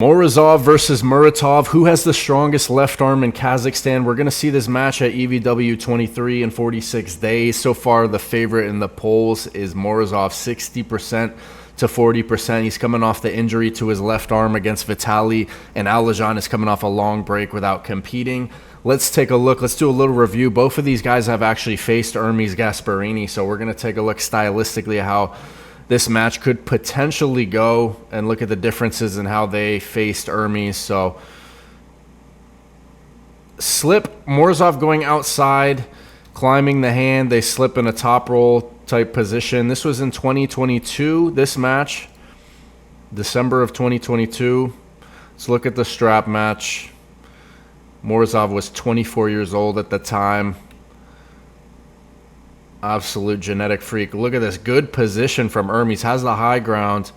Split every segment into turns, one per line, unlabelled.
Morzov versus Muratov. Who has the strongest left arm in Kazakhstan? We're going to see this match at EVW 23 in 46 days. So far, the favorite in the polls is Morzov, 60% to 40%. He's coming off the injury to his left arm against Vitaly, and Allejan is coming off a long break without competing. Let's take a look. Let's do a little review. Both of these guys have actually faced Hermes Gasperini, so we're going to take a look stylistically at how this match could potentially go and look at the differences in how they faced Hermes. So, slip, Morzov going outside, climbing the hand. They slip in a top roll type position. This was in 2022, this match, December of 2022. Let's look at the strap match. Morzov was 24 years old at the time. Absolute genetic freak. Look at this. Good position from Hermes. Has the high ground.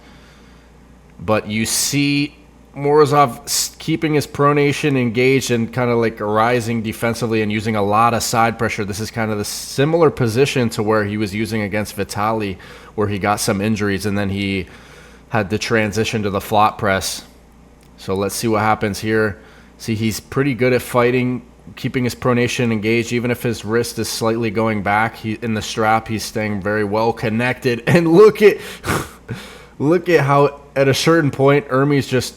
But you see Morzov keeping his pronation engaged and kind of like rising defensively and using a lot of side pressure. This is kind of the similar position to where he was using against Vitaly, where he got some injuries and then he had to transition to the flop press. So let's see what happens here. See, he's pretty good at fighting, keeping his pronation engaged. Even if his wrist is slightly going back, in the strap, he's staying very well connected. And look at how at a certain point Hermes just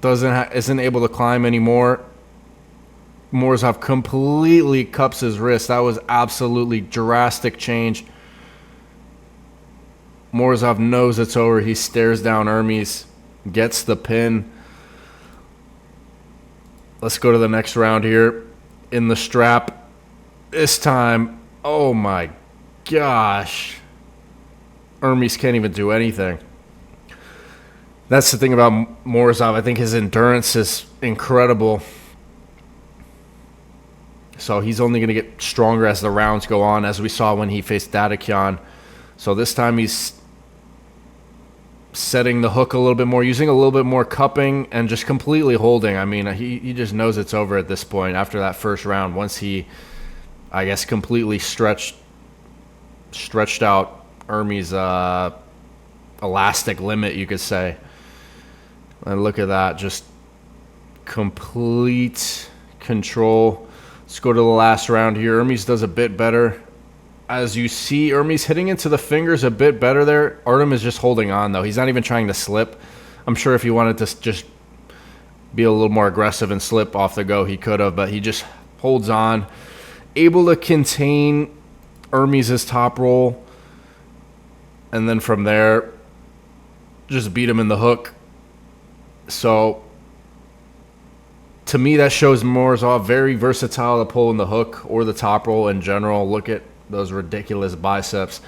isn't able to climb anymore. Morzov completely cups his wrist. That was absolutely drastic change. Morzov knows it's over. He stares down Hermes, gets the pin. Let's go to the next round here. In the strap. This time, oh my gosh. Hermes can't even do anything. That's the thing about Morzov. I think his endurance is incredible. So he's only going to get stronger as the rounds go on, as we saw when he faced Allejan. So this time he's setting the hook a little bit more, using a little bit more cupping, and just completely holding. I mean, he just knows it's over at this point after that first round. Once he, I guess, completely stretched out Hermes' elastic limit, you could say. And look at that, just complete control. Let's go to the last round here. Hermes does a bit better. As you see, Hermes hitting into the fingers a bit better there. Artem is just holding on, though. He's not even trying to slip. I'm sure if he wanted to just be a little more aggressive and slip off the go, he could have, but he just holds on. Able to contain Hermes' top roll. And then from there, just beat him in the hook. So, to me, that shows Morzov very versatile to pull in the hook or the top roll in general. Look at those ridiculous biceps.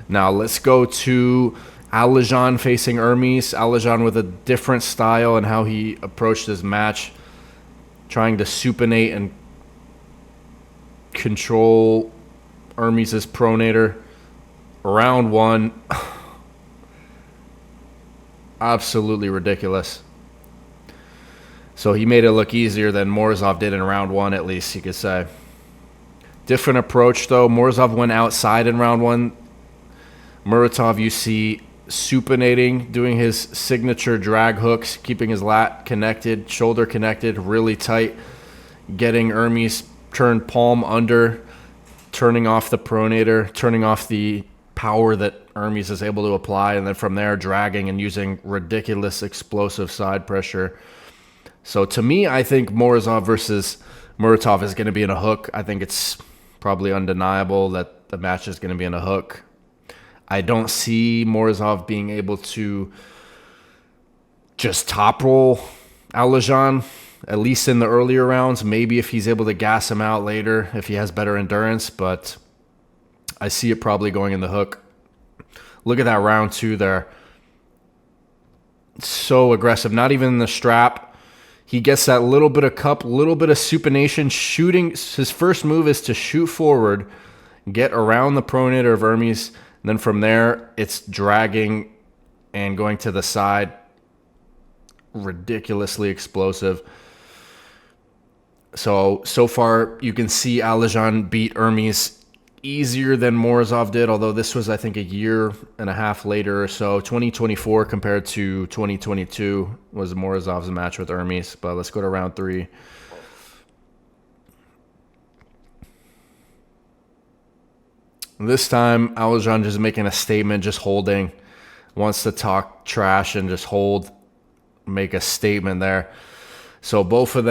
Now let's go to Allejan facing Hermes. Allejan with a different style and how he approached his match, trying to supinate and control Hermes' pronator. Round one, absolutely ridiculous. So he made it look easier than Morzov did in round one, at least you could say. Different approach, though. Morzov went outside in round one. Muratov, you see, supinating, doing his signature drag hooks, keeping his lat connected, shoulder connected, really tight, getting Hermes turned palm under, turning off the pronator, turning off the power that Hermes is able to apply, and then from there, dragging and using ridiculous explosive side pressure. So to me, I think Morzov versus Muratov is going to be in a hook. I think it's probably undeniable that the match is going to be in a hook. I don't see Morzov being able to just top roll Allejan, at least in the earlier rounds. Maybe if he's able to gas him out later, if he has better endurance, but I see it probably going in the hook. Look at that round two there. So aggressive. Not even in the strap. He gets that little bit of cup, little bit of supination, shooting. His first move is to shoot forward, get around the pronator of Hermes. And then from there, it's dragging and going to the side. Ridiculously explosive. So far, you can see Allejan beat Hermes easier than Morzov did, although this was, I think, a year and a half later or so. 2024 compared to 2022 was Morzov's match with Hermes. But let's go to round 3. This time, Allejan just making a statement, just holding. Wants to talk trash and just hold, make a statement there. So both of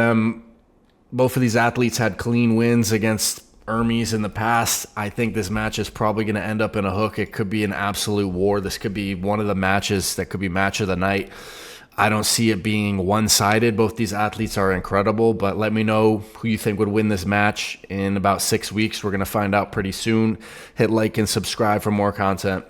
these athletes had clean wins against Hermes in the past. I think this match is probably going to end up in a hook. It could be an absolute war. This could be one of the matches that could be match of the night. I don't see it being one-sided. Both these athletes are incredible, but let me know who you think would win this match in about 6 weeks. We're going to find out pretty soon. Hit like and subscribe for more content.